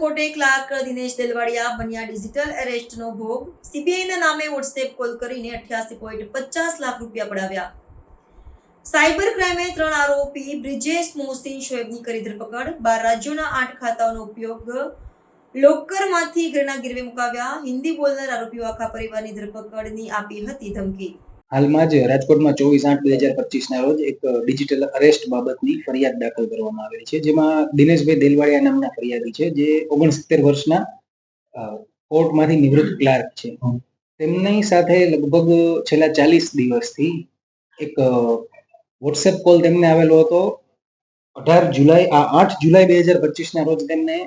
કોટે clerk Dinesh Delvadiya બન્યા digital એરેસ્ટનો ભોગ. સીબીઆઈના નામે વોટ્સએપ કોલ કરીને 88.50 લાખ રૂપિયા પડાવ્યા. સાયબર ક્રાઇમે 3 આરોપી બ્રિજેશ મોહસિન શોએબની કરી ધરપકડ. 12 રાજ્યોના 8 ખાતાઓનો ઉપયોગ લોકરમાંથી ઘરના ગીરવે મુકાવ્યા. હિન્દી બોલનાર આરોપીઓ આખા પરિવારની ધરપકડની આપી હતી ધમકી. હાલમાં જ રાજકોટમાં 24/8/2025 રોજ એક ડિજિટલ અરેસ્ટ બાબતની ફરિયાદ દાખલ કરવામાં આવેલી છે, જેમાં દિનેશભાઈ દેલવાડિયા નામના ફરિયાદી છે, જે 69 વર્ષના કોર્ટમાંથી નિવૃત્ત ક્લાર્ક છે. તેમની સાથે લગભગ છેલ્લા 40 દિવસથી એક વોટ્સએપ કોલ તેમને આવેલો હતો. 8 જુલાઈ 2025 ના રોજ તેમને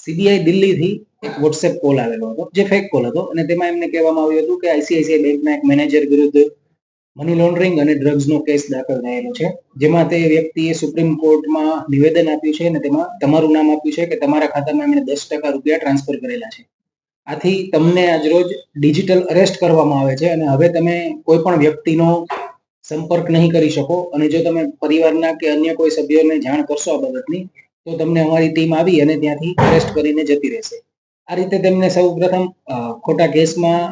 સીબીઆઈ દિલ્હીથી એક વોટ્સએપ કોલ આવેલો હતો, જે ફેક કોલ હતો, અને તેમાં એમને કહેવામાં આવ્યું હતું કે આઈસીઆઈસીઆઈ બેંકના એક મેનેજર વિરુદ્ધ મની લોન્ડરિંગ અને ડ્રગ્સનો કેસ દાખલ થયેલો છે, જેમાં તે વ્યક્તિએ સુપ્રીમ કોર્ટમાં નિવેદન આપ્યું છે અને તેમાં તમારું નામ આપ્યું છે કે તમારા ખાતામાં એમણે 10% રૂપિયા ટ્રાન્સફર કરેલા છે. આથી તમને આજરોજ ડિજિટલ અરેસ્ટ કરવામાં આવે છે અને હવે તમે કોઈ પણ વ્યક્તિનો સંપર્ક નહીં કરી શકો, અને જો તમે પરિવારના કે અન્ય કોઈ સભ્યોને જાણ કરશો આ બાબતની, તો તમને અમારી ટીમ આવી અને ત્યાંથી અરેસ્ટ કરીને જતી રહેશે. આ રીતે તેમને સૌ પ્રથમ ખોટા કેસમાં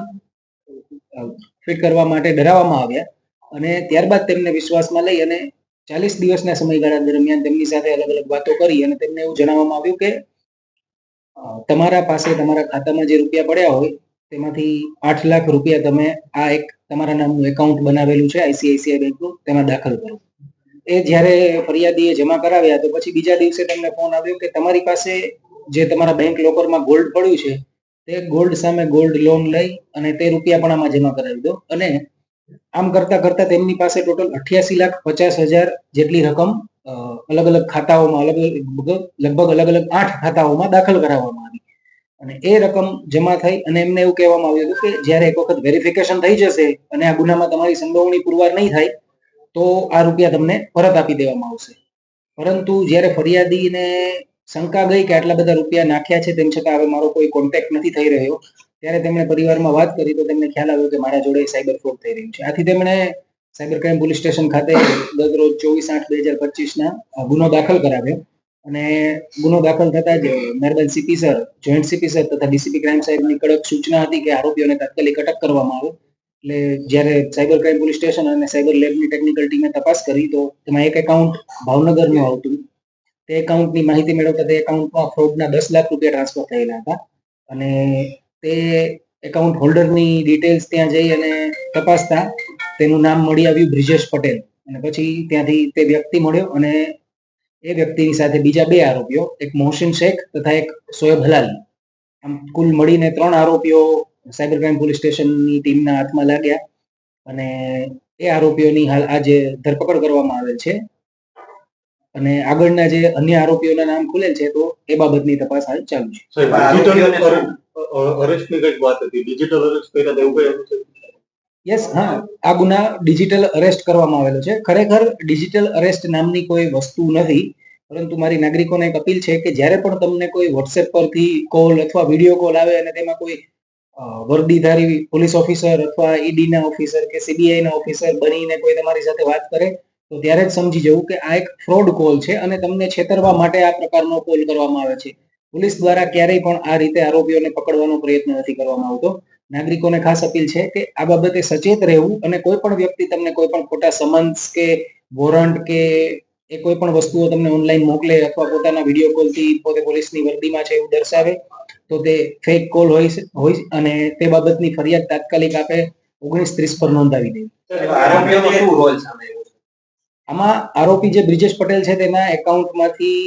ફિટ કરવા માટે ડરાવવામાં આવ્યા, અને ત્યારબાદ તેમને વિશ્વાસમાં લઈ અને 40 દિવસના સમયગાળા દરમિયાન તેમની સાથે અલગ અલગ વાતો કરી અને તેમને એવું જણાવવામાં આવ્યું કે તમારા પાસે તમારા ખાતામાં જે રૂપિયા પડ્યા હોય તેમાંથી 8 લાખ રૂપિયા તમે આ એક તમારા નામનું એકાઉન્ટ બનાવેલું છે આઈસીઆઈસીઆઈ બેંકનું, તેમાં દાખલ કરો. એ જ્યારે ફરિયાદીએ જમા કરાવ્યા તો પછી બીજા દિવસે તેમને ફોન આવ્યો કે તમારી પાસે જે તમારા બેંક લોકરમાં ગોલ્ડ પડ્યું છે તે ગોલ્ડ સામે ગોલ્ડ લોન લઈ અને તે રૂપિયા પણ આમાં જમા કરાવી દો. અને આમ કરતા કરતા તેમની પાસે ટોટલ 88,50,000 જેટલી રકમ અલગ અલગ ખાતાઓમાં લગભગ અલગ અલગ 8 ખાતાઓમાં દાખલ કરાવવામાં આવી. અને એ રકમ જમા થઈ અને એમને એવું કહેવામાં આવ્યું હતું કે જ્યારે એક વખત વેરિફિકેશન થઈ જશે અને આ ગુનામાં તમારી સંડોવણી પુરવાર નહીં થાય તો આ રૂપિયા તમને પરત આપી દેવામાં આવશે. પરંતુ જ્યારે ફરિયાદીને શંકા ગઈ કે આટલા બધા રૂપિયા નાખ્યા છે તેમ છતાં હવે મારો કોઈ કોન્ટેક્ટ નથી થઈ રહ્યો, ત્યારે તેમણે પરિવારમાં વાત કરી તો તેમને ખ્યાલ આવ્યો કે મારા જોડે સાયબર ફ્રોડ થઈ રહ્યું છે. આથી તેમણે સાયબર ક્રાઇમ પોલીસ સ્ટેશન ખાતે ગતરોજ 24/8/2025 ગુનો દાખલ કરાવ્યો, અને ગુનો દાખલ થતા જ મહેરબાન CP sir, joint CP sir તથા ડીસીપી ક્રાઇમ સાહેબની કડક સૂચના હતી કે આરોપીઓને તાત્કાલિક અટક કરવામાં આવે. એટલે જ્યારે સાયબર ક્રાઇમ પોલીસ સ્ટેશન અને સાયબર લેબની ટેકનિકલ ટીમે તપાસ કરી તો તેમાં એક એકાઉન્ટ ભાવનગરનું આવતું. તે એકાઉન્ટની માહિતી મેળવતા તે એકાઉન્ટમાં ફ્રોડના 10 લાખ રૂપિયા ટ્રાન્સફર થયેલા હતા, અને તે એકાઉન્ટ હોલ્ડરની ડિટેલ્સ ત્યાં જઈ અને તપાસતા તેનું નામ મળી આવ્યું બ્રિજેશ પટેલ. અને પછી ત્યાંથી તે વ્યક્તિ મળ્યો અને એ વ્યક્તિની સાથે બીજા 2 આરોપીઓ, એક મોહસિન શેખ તથા એક શોએબ હલાલી, આમ કુલ મળીને 3 આરોપીઓ સાયબર ક્રાઇમ પોલીસ સ્ટેશનની ટીમના હાથમાં લાગ્યા, અને એ આરોપીઓની હાલ આજે ધરપકડ કરવામાં આવેલ છે. અને આગળના જે અન્ય આરોપીઓના નામ ખુલેલ છે તો એ બાબતની તપાસ હાલ ચાલુ છે. યસ, હા, આ ગુના ડિજિટલ અરેસ્ટ કરવામાં આવેલો છે. ખરેખર ડિજિટલ અરેસ્ટ નામની કોઈ વસ્તુ નથી, પરંતુ મારી નાગરિકોને એક અપીલ છે કે જ્યારે પણ તમને કોઈ વોટ્સએપ પરથી કોલ અથવા વિડીયો કોલ આવે અને તેમાં કોઈ વર્દીધારી પોલીસ ઓફિસર અથવા ઈડીના ઓફિસર કે સીબીઆઈના ઓફિસર બનીને કોઈ તમારી સાથે વાત કરે તો ત્યારે જ સમજી જવું કે આ એક ફ્રોડ કોલ છે અને તમને છેતરવા માટે આ પ્રકારનો કોલ કરવામાં આવે છે. પોલીસ દ્વારા ક્યારેય પણ આ રીતે આરોપીઓને પકડવાનો પ્રયત્ન નથી કરવામાં આવતો. નાગરિકોને ખાસ અપીલ છે કે આ બાબતે સચેત રહેવું, અને કોઈ પણ વ્યક્તિ તમને કોઈ પણ ખોટા સમન્સ કે વોરંટ કે એ કોઈ પણ વસ્તુઓ તમને ઓનલાઈન મોકલે અથવા પોતાના વિડીયો કોલથી પોતે પોલીસની વર્દીમાં છે એવું દર્શાવે તો તે ફેક કોલ હોય અને તે બાબતની ફરિયાદ તાત્કાલિક આપે 1930 પર નોંધાવી દેવી. આમાં આરોપી જે બ્રિજેશ પટેલ છે તેના એકાઉન્ટમાંથી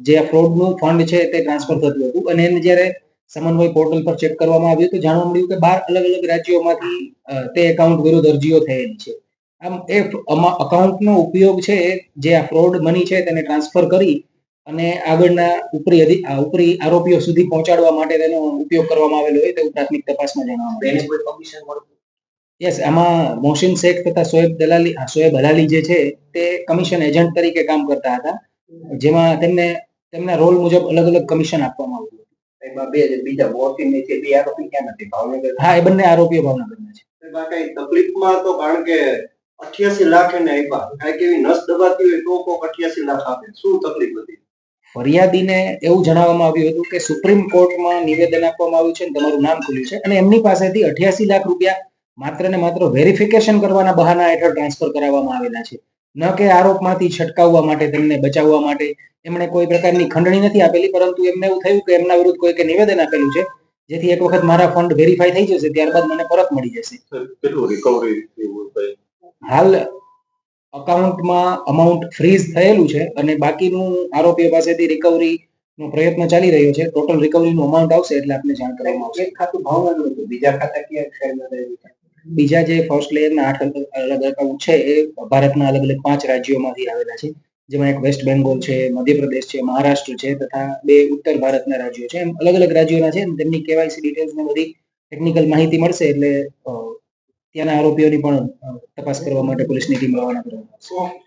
જે આ ફ્રોડનું ફંડ છે તે ટ્રાન્સફર થતું હતું, અને એને જ્યારે સમન્વય પોર્ટલ પર ચેક કરવામાં આવ્યું તો જાણવા મળ્યું કે 12 અલગ અલગ રાજ્યોમાંથી તે એકાઉન્ટ વિરુદ્ધ અરજીઓ થયેલી છે. આમ એ એકાઉન્ટનો ઉપયોગ છે જે આ ફ્રોડ મની છે તેને ટ્રાન્સફર કરી અને આગળના ઉપરી આરોપીઓ સુધી પહોંચાડવા માટે તેનો ઉપયોગ કરવામાં આવેલો હોય તેવું પ્રાથમિક તપાસમાં જાણવા મળ્યું. યસ, આમાં મોહસિન શેખ તથા શોએબ હલાલી જે છે તે કમિશન એજન્ટ તરીકે કામ કરતા હતા, જેમાં તેમના રોલ મુજબ અલગ અલગ કમિશન આપવામાં આવતું હતું. હા, એ બંને આરોપીઓ ભાવનગરના છે. તકલીફમાં તો કારણ કે 88 લાખ એને આપ્યા, કાંઈક એવી નસ દબાતી હોય તો 88 લાખ આપે, શું તકલીફ હતી? ફરિયાદીને એવું જણાવવામાં આવ્યું હતું કે સુપ્રીમ કોર્ટમાં નિવેદન આપવામાં આવ્યું છે અને તમારું નામ ખુલ્યું છે અને એમની પાસેથી 88 લાખ રૂપિયા માત્ર ને માત્ર વેરિફિકેશન કરવાના બહાના હેઠળ ટ્રાન્સફર કરાવવામાં આવેલા છે, ન કે આરોપમાંથી છટકાવવા માટે, તેમને બચાવવા માટે એમણે કોઈ પ્રકારની ખંડણી નથી આપેલી, પરંતુ એમને એવું થયું કે એમના વિરુદ્ધ કોઈકે નિવેદન આપેલું છે, જેથી એક વખત મારા ફંડ વેરીફાઈ થઈ જશે ત્યારબાદ મને પરત મળી જશે. કેટલું રિકવરી હાલ અકાઉન્ટમાં અમાઉન્ટ ફ્રીઝ થયેલું છે અને બાકીનું આરોપીઓ પાસેથી રિકવરીનો પ્રયત્ન ચાલી રહ્યો છે. ટોટલ રિકવરીનું અમાઉન્ટ આવશે એટલે આપને જાણ કરવામાં આવશે. એક ખાતું ભાવવાનું હતું, બીજા ખાતા ક્યાં શેરમાં થયું છે? બીજા જે ફર્સ્ટ લેયરના 8 અલગ એકાઉન્ટ છે એ ભારતના અલગ અલગ 5 રાજ્યોમાંથી આવેલા છે, જેમાં એક વેસ્ટ બેંગોલ છે, મધ્યપ્રદેશ છે, મહારાષ્ટ્ર છે તથા 2 ઉત્તર ભારતના રાજ્યો છે. એમ અલગ અલગ રાજ્યોના છે. તેમની કેવાયસી ડિટેલ્સ ને બધી ટેકનિકલ માહિતી મળશે એટલે ત્યાંના આરોપીઓની પણ તપાસ કરવા માટે પોલીસની ટીમ રવાના કરવામાં આવશે.